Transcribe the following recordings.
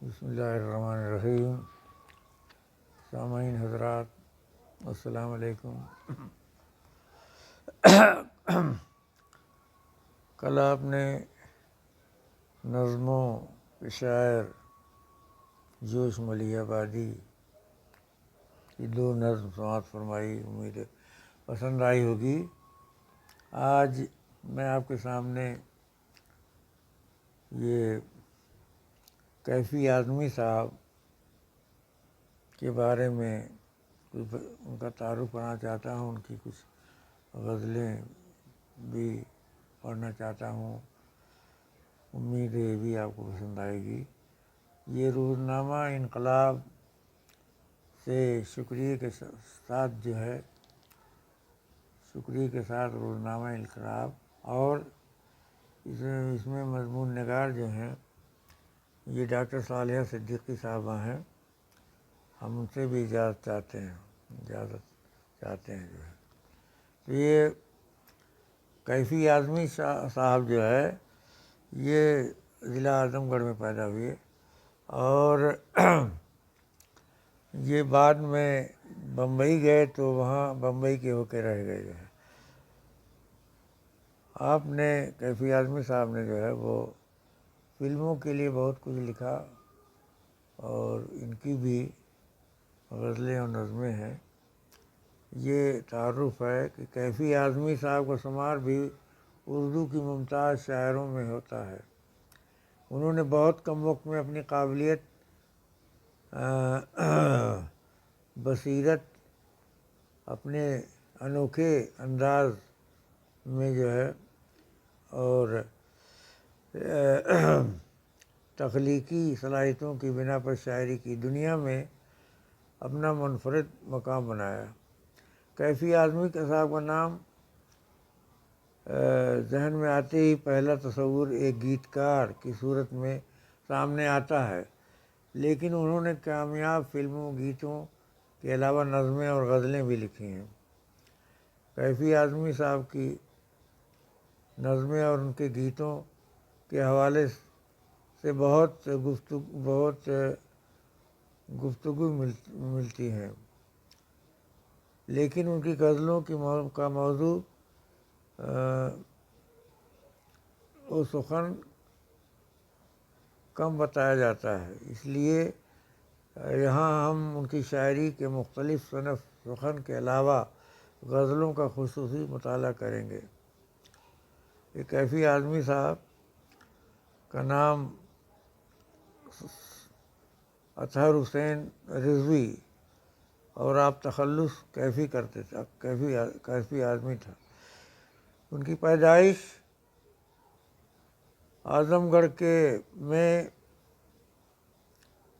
بسم اللہ الرحمن الرحیم۔ سامعین حضرات، السلام علیکم۔ کل آپ نے نظموں کے شاعر جوش ملیح آبادی کی 2 نظم سماعت فرمائی، امید ہے پسند آئی ہوگی۔ آج میں آپ کے سامنے یہ کیفی اعظمی صاحب کے بارے میں ان کا تعارف کرنا چاہتا ہوں، ان کی کچھ غزلیں بھی پڑھنا چاہتا ہوں، امید ہے یہ بھی آپ کو پسند آئے گی۔ یہ روزنامہ انقلاب سے شکریہ کے ساتھ روزنامہ انقلاب، اور اس میں مضمون نگار جو ہیں یہ ڈاکٹر صالحہ صدیقی صاحبہ ہیں۔ ہم ان سے بھی اجازت چاہتے ہیں جو ہے۔ تو یہ کیفی اعظمی صاحب جو ہے یہ ضلع اعظم گڑھ میں پیدا ہوئے، اور یہ بعد میں بمبئی گئے تو وہاں بمبئی کے ہو کے رہ گئے جو ہے۔ آپ نے کیفی اعظمی صاحب نے جو ہے وہ فلموں کے لیے بہت کچھ لکھا، اور ان کی بھی غزلیں اور نظمیں ہیں۔ یہ تعارف ہے کہ کیفی اعظمی صاحب کا شمار بھی اردو کی ممتاز شاعروں میں ہوتا ہے۔ انہوں نے بہت کم وقت میں اپنی قابلیت، بصیرت، اپنے انوکھے انداز میں جو ہے اور تخلیقی صلاحیتوں کی بنا پر شاعری کی دنیا میں اپنا منفرد مقام بنایا۔ کیفی اعظمی صاحب کا نام ذہن میں آتے ہی پہلا تصور ایک گیتکار کی صورت میں سامنے آتا ہے، لیکن انہوں نے کامیاب فلموں، گیتوں کے علاوہ نظمیں اور غزلیں بھی لکھی ہیں۔ کیفی اعظمی صاحب کی نظمیں اور ان کے گیتوں کے حوالے سے بہت گفتگو ملتی ہیں، لیکن ان کی غزلوں کا موضوع و سخن کم بتایا جاتا ہے، اس لیے یہاں ہم ان کی شاعری کے مختلف صنف سخن کے علاوہ غزلوں کا خصوصی مطالعہ کریں گے۔ یہ کیفی اعظمی صاحب کا نام اطہر حسین رضوی، اور آپ تخلص کیفی کرتے تھے، کیفی اعظمی تھا۔ ان کی پیدائش اعظم گڑھ میں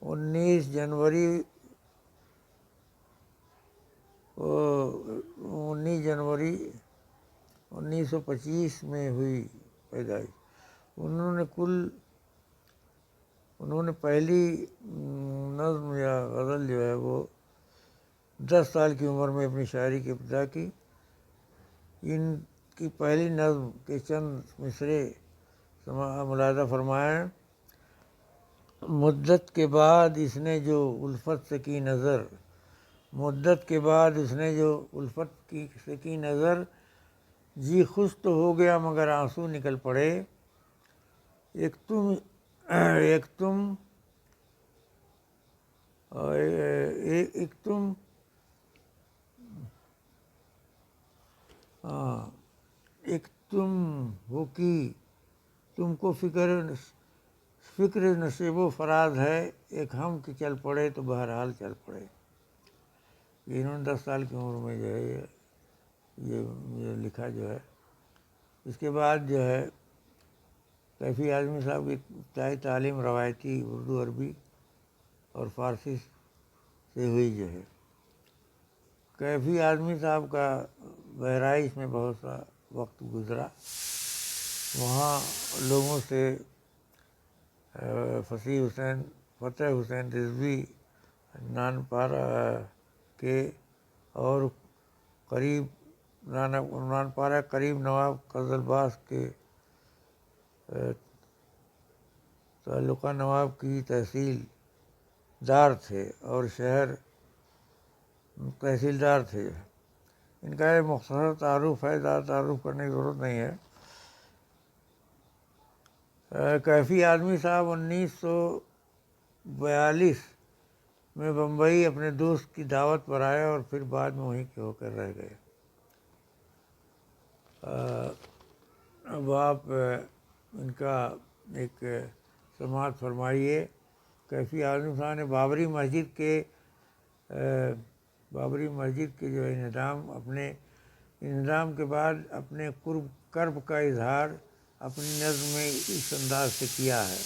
19 جنوری 1925 میں ہوئی پیدائش۔ انہوں نے پہلی نظم یا غزل جو ہے وہ 10 سال کی عمر میں اپنی شاعری کی ابتدا کی۔ ان کی پہلی نظم کے چند مصرے ملاحظہ فرمائیں۔ مدت کے بعد اس نے جو الفت سے کی نظر، مدت کے بعد اس نے جو الفت سے کی نظر، جی خوش تو ہو گیا مگر آنسو نکل پڑے۔ ایک تم ہو کہ تم کو فکر نصیب و فراز ہے، ایک ہم کہ چل پڑے تو بہرحال چل پڑے۔ انہوں نے 10 سال کی عمر میں جو ہے یہ لکھا جو ہے۔ اس کے بعد جو ہے کیفی اعظمی صاحب کی ابتدائی تعلیم روایتی اردو، عربی اور فارسی سے ہوئی جو ہے۔ کیفی اعظمی صاحب کا بہرائچ میں بہت سا وقت گزرا، وہاں لوگوں سے فتح حسین رضوی، عدنان پارہ کے اور قریب نواب قزلباش کے تعلقہ نواب کی تحصیل دار تھے اور شہر تحصیلدار تھے۔ ان کا یہ مختصر تعارف ہے، زیادہ تعارف کرنے کی ضرورت نہیں ہے۔ کیفی آدمی صاحب 1942 میں بمبئی اپنے دوست کی دعوت پر آئے اور پھر بعد میں وہیں کے ہو کر رہ گئے۔ اب آپ ان کا ایک سماعت فرمائیے۔ کیفی آدمی صاحب نے بابری مسجد کے جو انہدام کے بعد اپنے کرب کا اظہار اپنی نظم میں اس انداز سے کیا ہے۔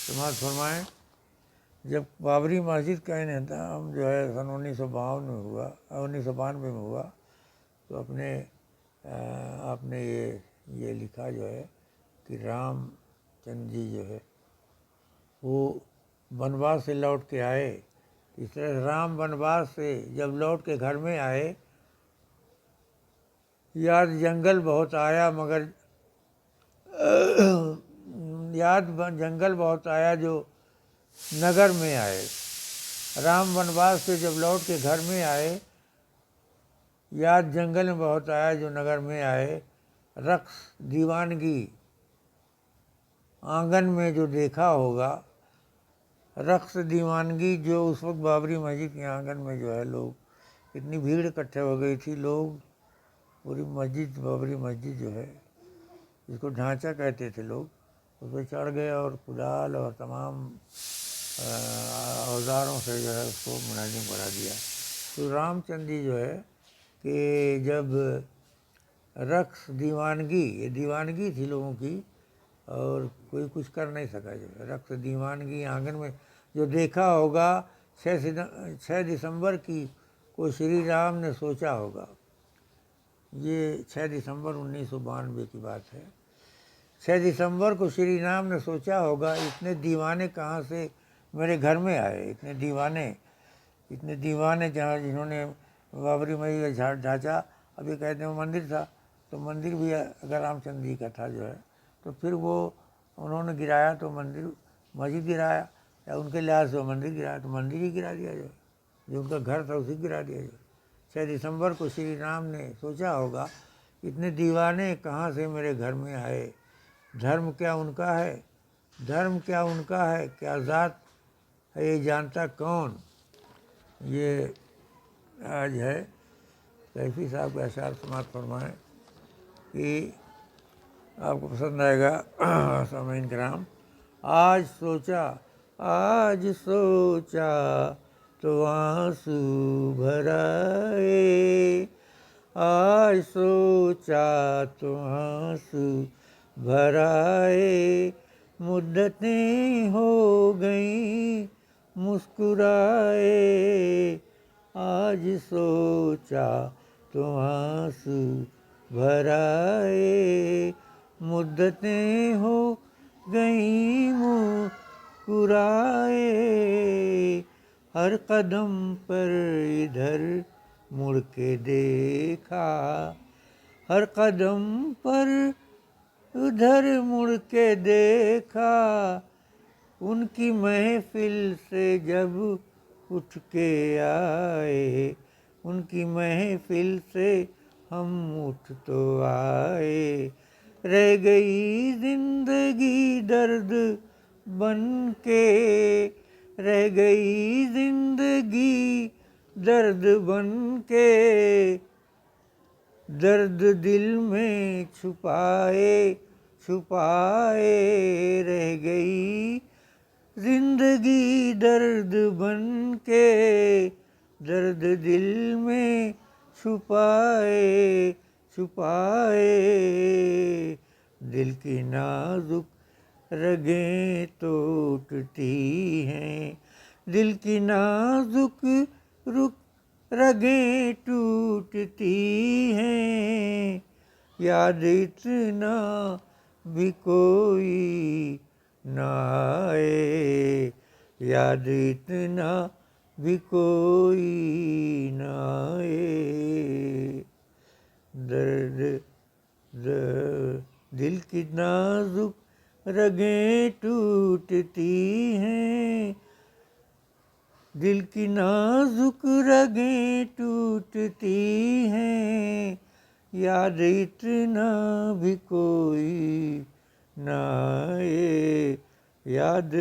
سماعت فرمائیں۔ جب بابری مسجد کا انہدام جو ہے سن 1992 میں ہوا تو آپ نے یہ لکھا جو ہے کہ رام چند جی جو ہے وہ بنواس سے لوٹ کے آئے۔ اس طرح رام بنواس سے جب لوٹ کے گھر میں آئے، یاد جنگل بہت آیا جو نگر میں آئے۔ رام بنواس سے جب لوٹ کے گھر میں آئے، یاد جنگل میں بہت آیا جو نگر میں آئے۔ رقص دیوانگی آنگن میں جو دیکھا ہوگا، رقص دیوانگی جو اس وقت بابری مسجد کے آنگن میں جو ہے لوگ، اتنی بھیڑ اکٹھے ہو گئی تھی، لوگ پوری بابری مسجد جو ہے جس کو ڈھانچہ کہتے تھے لوگ، اس پہ چڑھ گئے اور کدال اور تمام اوزاروں سے جو ہے اس کو منہدم کرا دیا۔ تو رام چند جی جو ہے کہ جب رقص دیوانگی، یہ دیوانگی تھی لوگوں کی اور کوئی کچھ کر نہیں سکا، جو ہے رقص دیوانگی آنگن میں جو دیکھا ہوگا 6 دسمبر کو شری رام نے سوچا ہوگا۔ یہ 6 دسمبر 1992 کی بات ہے۔ 6 دسمبر کو شری رام نے سوچا ہوگا اتنے دیوانے کہاں سے میرے گھر میں آئے، اتنے دیوانے جنہوں نے بابری مسجد کا ڈھانچہ، ابھی کہتے ہیں وہ مندر تھا، تو مندر بھی اگر رام چند جی کا تھا جو ہے تو پھر وہ انہوں نے گرایا تو مسجد گرایا، یا ان کے لحاظ سے وہ مندر گرایا تو مندر ہی گرا دیا، جو ان کا گھر تھا اسے گرا دیا۔ 6 دسمبر کو شری رام نے سوچا ہوگا اتنے دیوانے کہاں سے میرے گھر میں آئے، دھرم کیا ان کا ہے، کیا ذات ہے یہ جانتا کون۔ یہ آج ہے کیفی صاحب کا اشعار سماعت فرمائیں کہ آپ کو پسند آئے گا سامعین کرام۔ آج سوچا تو آنسو بھر آئے، آج سوچا تو آنسو بھر آئے، مدتیں ہو گئیں مسکرائے، آج سوچا تو آنسو بھر آئے، مدتیں ہو گئیں مسکرائے، ہر قدم پر ادھر مڑ کے دیکھا، ہر قدم پر ادھر مڑ کے دیکھا، ان کی محفل سے جب اٹھ کے آئے، ان کی محفل سے ہم اٹھ تو آئے، رہ گئی زندگی درد بن کے، رہ گئی زندگی درد بن کے، درد دل میں چھپائے رہ گئی زندگی درد بن کے، درد دل میں چھپائے، دل کی نازک رگیں ٹوٹتی ہیں، دل کی نازک رگیں ٹوٹتی ہیں، یاد اتنا بھی کوئی نہ آئے، یاد اتنا بھی کوئی نہ آئے، دل کی نازک رگیں ٹوٹتی ہیں، دل کی نازک رگیں ٹوٹتی ہیں، یاد اتنا بھی کوئی نہ آئے، یاد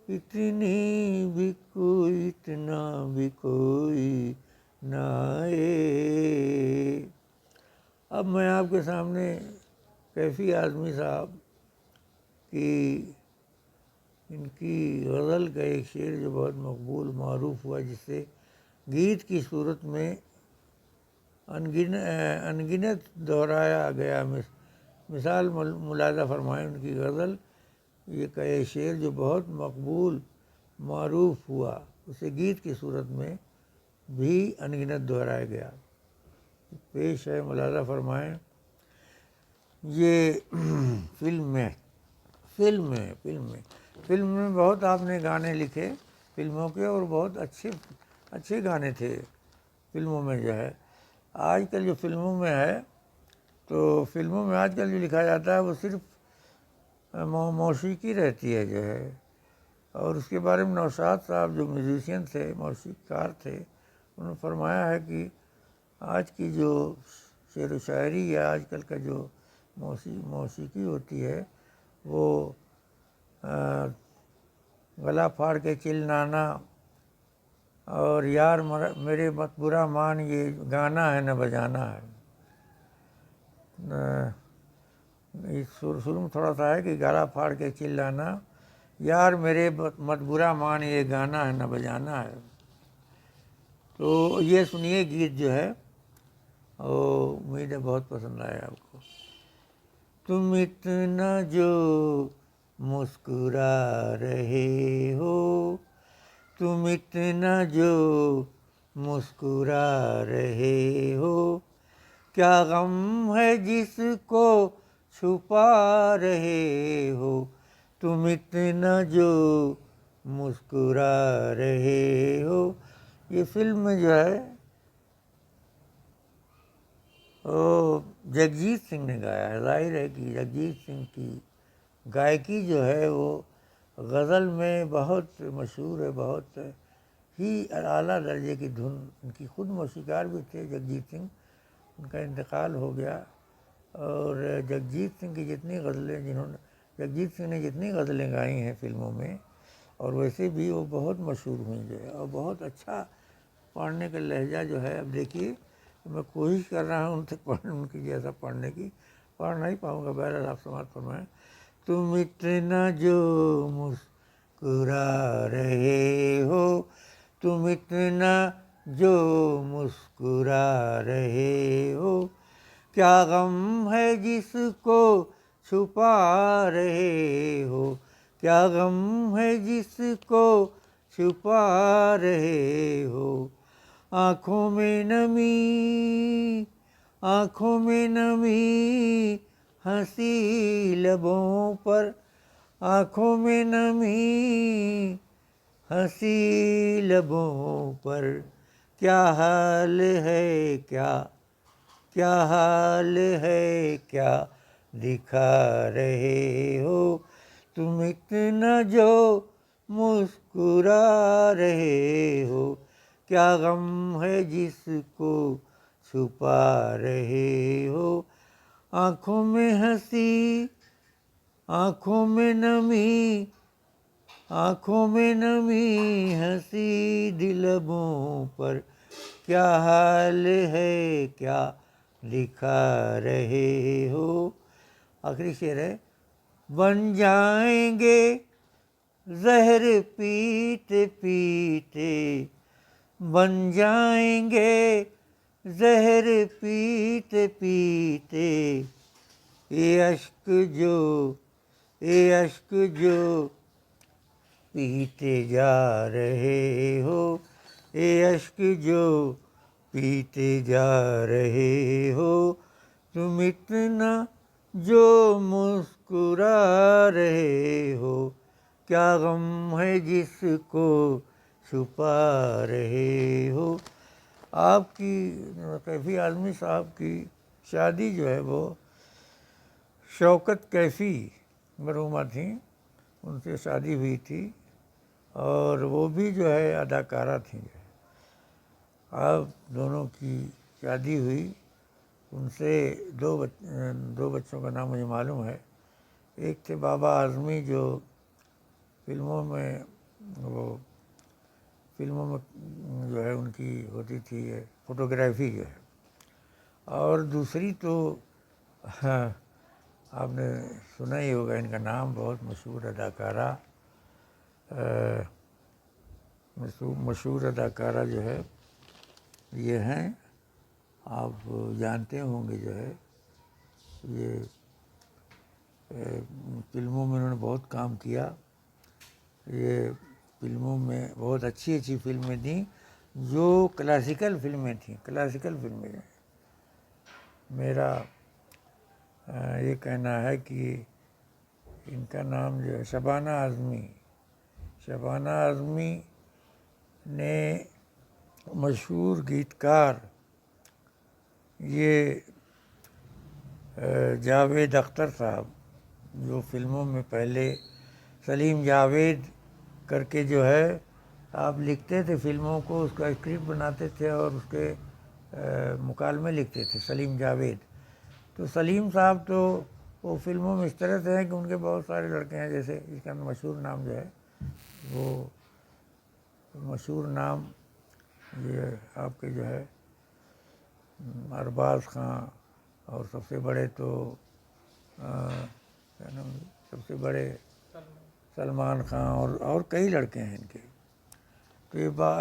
اتنی بھی کوئی، اتنا بھی کوئی نہ آئے۔ اب میں آپ کے سامنے کیفی اعظمی صاحب کی ان کی غزل کا ایک شعر جو بہت مقبول معروف ہوا، جس سے گیت کی صورت میں انگنت دہرایا گیا۔ مثال ملاحظہ فرمائیں، ان کی غزل یہ کا یہ شعر جو بہت مقبول معروف ہوا، اسے گیت کی صورت میں بھی انگنت دہرایا گیا۔ پیش ہے، ملاحظہ فرمائیں۔ یہ فلم میں بہت آپ نے گانے لکھے فلموں کے، اور بہت اچھے گانے تھے فلموں میں جو ہے۔ آج کل جو فلموں میں ہے، تو فلموں میں آج کل جو لکھا جاتا ہے وہ صرف موسیقی رہتی ہے جو ہے۔ اور اس کے بارے میں نوشاد صاحب جو میوزیشین تھے، موسیقی کار تھے، انہوں نے فرمایا ہے کہ آج کی جو شعر و شاعری یا آج کل کا جو موسیقی ہوتی ہے، وہ گلا پھاڑ کے چلانا اور یار میرے مت برا مان، یہ گانا ہے نہ بجانا ہے۔ اس شروع میں تھوڑا سا ہے کہ گلا پھاڑ کے چلانا، یار میرے مت برا مان، یہ گانا ہے نہ بجانا ہے۔ تو یہ سنیے گیت جو ہے، امید ہے بہت پسند آئے آپ کو۔ تم اتنا جو مسکرا رہے ہو، تم اتنا جو مسکرا رہے ہو، کیا غم ہے جس کو چھپا رہے ہو، تم اتنا جو مسکرا رہے ہو۔ یہ فلم میں جو ہے جگجیت سنگھ نے گایا ہے۔ ظاہر ہے کہ جگجیت سنگھ کی گائکی جو ہے وہ غزل میں بہت مشہور ہے، بہت ہی اعلیٰ درجے کی دھن۔ ان کی خود موسیقار بھی تھے جگجیت سنگھ، ان کا انتقال ہو گیا۔ اور جگجیت سنگھ کی جتنی غزلیں جگجیت سنگھ نے جتنی غزلیں گائی ہیں فلموں میں، اور ویسے بھی وہ بہت مشہور ہوئی جو ہے، اور بہت اچھا پڑھنے کا لہجہ جو ہے۔ اب دیکھیے میں کوشش کر رہا ہوں ان کی جیسا پڑھنے کی، پڑھ نہیں پاؤں گا، بہرحال آپ سماعت فرمائیں۔ تم اتنا جو مسکرا رہے ہو، تم اتنا جو مسکرا رہے ہو، کیا غم ہے جس کو چھپا رہے ہو، کیا غم ہے جس کو چھپا رہے ہو۔ آنکھوں میں نمی، آنکھوں میں نمی، ہنسی لبوں پر، آنکھوں میں نمی، ہنسی لبوں پر، کیا حال ہے کیا حال ہے کیا دکھا رہے ہو، تم اتنا جو مسکرا رہے ہو، کیا غم ہے جس کو چھپا رہے ہو۔ آنکھوں میں ہنسی، آنکھوں میں نمی، آنکھوں میں نمی، ہنسی لبوں پر، کیا حال ہے کیا دکھا رہے ہو۔ آخری شعر ہے، بن جائیں گے زہر پیتے پیتے، بن جائیں گے زہر پیتے پیتے، یہ اشک جو پیتے جا رہے ہو، یہ اشک جو پیتے جا رہے ہو، تم اتنا جو مسکرا رہے ہو، کیا غم ہے جس کو چھپا رہے ہو۔ آپ کی کیفی اعظمی صاحب کی شادی جو ہے وہ شوکت کیفی مرحومہ تھیں، ان سے شادی ہوئی تھی اور وہ بھی جو ہے اداکارہ تھیں. اب دونوں کی شادی ہوئی. ان سے دو بچوں کا نام مجھے معلوم ہے. ایک تھے بابا اعظمی جو فلموں میں جو ہے ان کی ہوتی تھی فوٹوگرافی جو ہے. اور دوسری تو آپ نے سنا ہی ہوگا ان کا نام، بہت مشہور اداکارہ مشہور اداکارہ جو ہے یہ ہیں، آپ جانتے ہوں گے. جو ہے یہ فلموں میں انہوں نے بہت کام کیا. یہ فلموں میں بہت اچھی اچھی فلمیں تھیں جو کلاسیکل فلمیں تھیں. کلاسیکل فلمیں میرا یہ کہنا ہے کہ ان کا نام جو ہے شبانہ اعظمی نے مشہور گیتکار یہ جاوید اختر صاحب جو فلموں میں پہلے سلیم جاوید کر کے جو ہے آپ لکھتے تھے فلموں کو، اس کا اسکرپٹ بناتے تھے اور اس کے مکالمے لکھتے تھے سلیم جاوید. تو سلیم صاحب تو وہ فلموں میں اس طرح سے ہیں کہ ان کے بہت سارے لڑکے ہیں. جیسے اس کا مشہور نام جو ہے وہ مشہور نام یہ آپ کے جو ہے ارباز خان، اور سب سے بڑے تو سب سے بڑے سلمان خان، اور کئی لڑکے ہیں ان کے. تو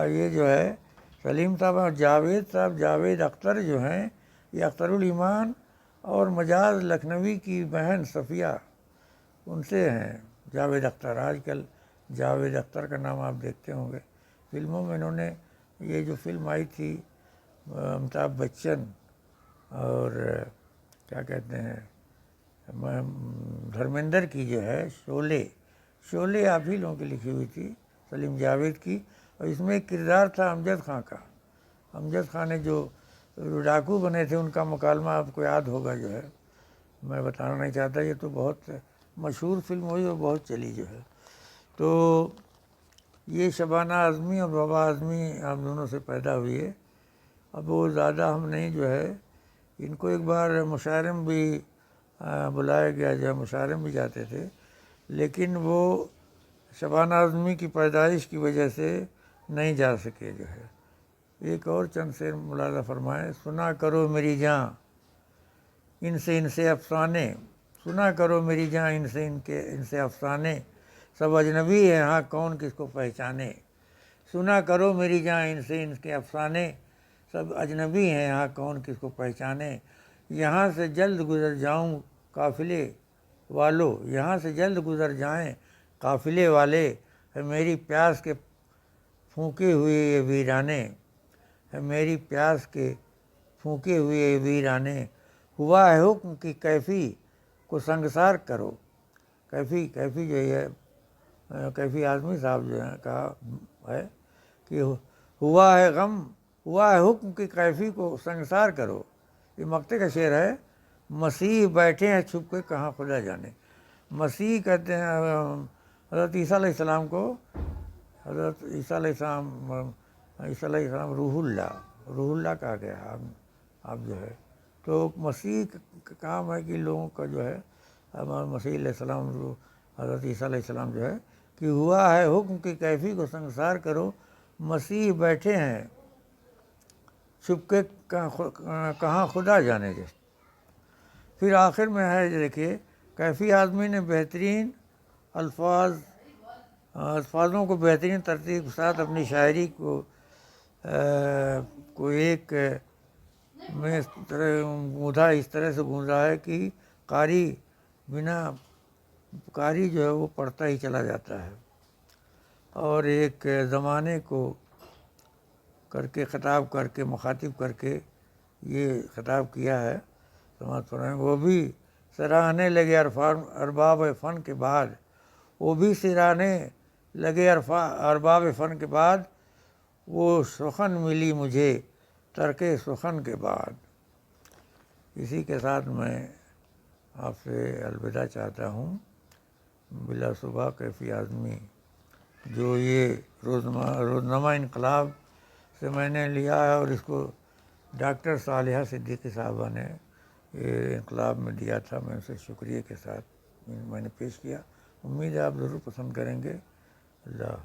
یہ جو ہے سلیم صاحب اور جاوید اختر جو ہیں، یہ اختر الایمان اور مجاز لکھنوی کی بہن صفیہ ان سے ہیں. جاوید اختر، آج کل جاوید اختر کا نام آپ دیکھتے ہوں گے فلموں میں. انہوں نے یہ جو فلم آئی تھی امیتابھ بچن اور کیا کہتے ہیں دھرمیندر کی جو ہے شعلے آپ ہی لوگوں کی لکھی ہوئی تھی سلیم جاوید کی. اور اس میں ایک کردار تھا امجد خان کا. امجد خان نے جو ڈاکو بنے تھے ان کا مکالمہ آپ کو یاد ہوگا. جو ہے میں بتانا نہیں چاہتا، یہ تو بہت مشہور فلم ہوئی اور بہت چلی جو ہے. تو یہ شبانہ اعظمی اور بابا اعظمی آپ دونوں سے پیدا ہوئی ہے. اب وہ زیادہ ہم نہیں جو ہے ان کو ایک بار مشاعرے میں بھی بلایا گیا، جو ہے مشاعرے میں بھی جاتے تھے، لیکن وہ شبانہ اعظمی کی پیدائش کی وجہ سے نہیں جا سکے. جو ہے ایک اور چند شعر ملاحظہ فرمائیں. سنا کرو میری جاں ان سے افسانے، سنا کرو میری جاں ان سے افسانے، سب اجنبی ہے ہاں کون کس کو پہچانے. سنا کرو میری جاں ان کے افسانے، سب اجنبی ہیں ہاں کون کس کو پہچانے. یہاں سے جلد گزر جاؤں قافلے والو، یہاں سے جلد گزر جائیں قافلے والے، ہے میری پیاس کے پھونکے ہوئے یہ ویرانے، ہے میری پیاس کے پھونکے ہوئے یہ ویرانے. ہوا ہے حکم کی کیفی کو سنگسار کرو. کیفی جو ہے کیفی اعظمی صاحب جو ہیں کہا ہے کہ ہوا ہے حکم کی کیفی کو سنگسار کرو. یہ مقطع کا شعر ہے. مسیح بیٹھے ہیں چھپ کے کہاں خدا جانے. مسیح کہتے ہیں حضرت عیسیٰ علیہ السلام کو. حضرت عیسیٰ علیہ السلام روح اللہ کہا گیا. آپ جو ہے تو مسیح کا کام ہے کہ لوگوں کا جو ہے مسیح علیہ السلام حضرت عیسیٰ علیہ السلام جو ہے کہ ہوا ہے حکم کی کیفی کو سنگسار کرو. مسیح بیٹھے ہیں چھپ کے کہاں خدا جانے دے. پھر آخر میں ہے دیکھیے کیفی اعظمی نے بہترین الفاظوں کو بہترین ترتیب کے ساتھ اپنی شاعری کو ایک میں اس طرح سے گونجا ہے کہ قاری جو ہے وہ پڑھتا ہی چلا جاتا ہے. اور ایک زمانے کو خطاب کر کے مخاطب کر کے یہ خطاب کیا ہے. سماعت فرمائیں. وہ بھی سراہنے لگے ارباب فن کے بعد، وہ بھی سراہنے لگے ارباب فن کے بعد، وہ سخن ملی مجھے ترک سخن کے بعد. اسی کے ساتھ میں آپ سے الوداع چاہتا ہوں. بلا صبح کیفی آدمی، جو یہ روزنامہ انقلاب سے میں نے لیا ہے اور اس کو ڈاکٹر صالحہ صدیقی صاحبہ نے یہ انقلاب میں دیا تھا، میں اسے شکریہ کے ساتھ میں نے پیش کیا۔ امید ہے آپ ضرور پسند کریں گے۔ اللہ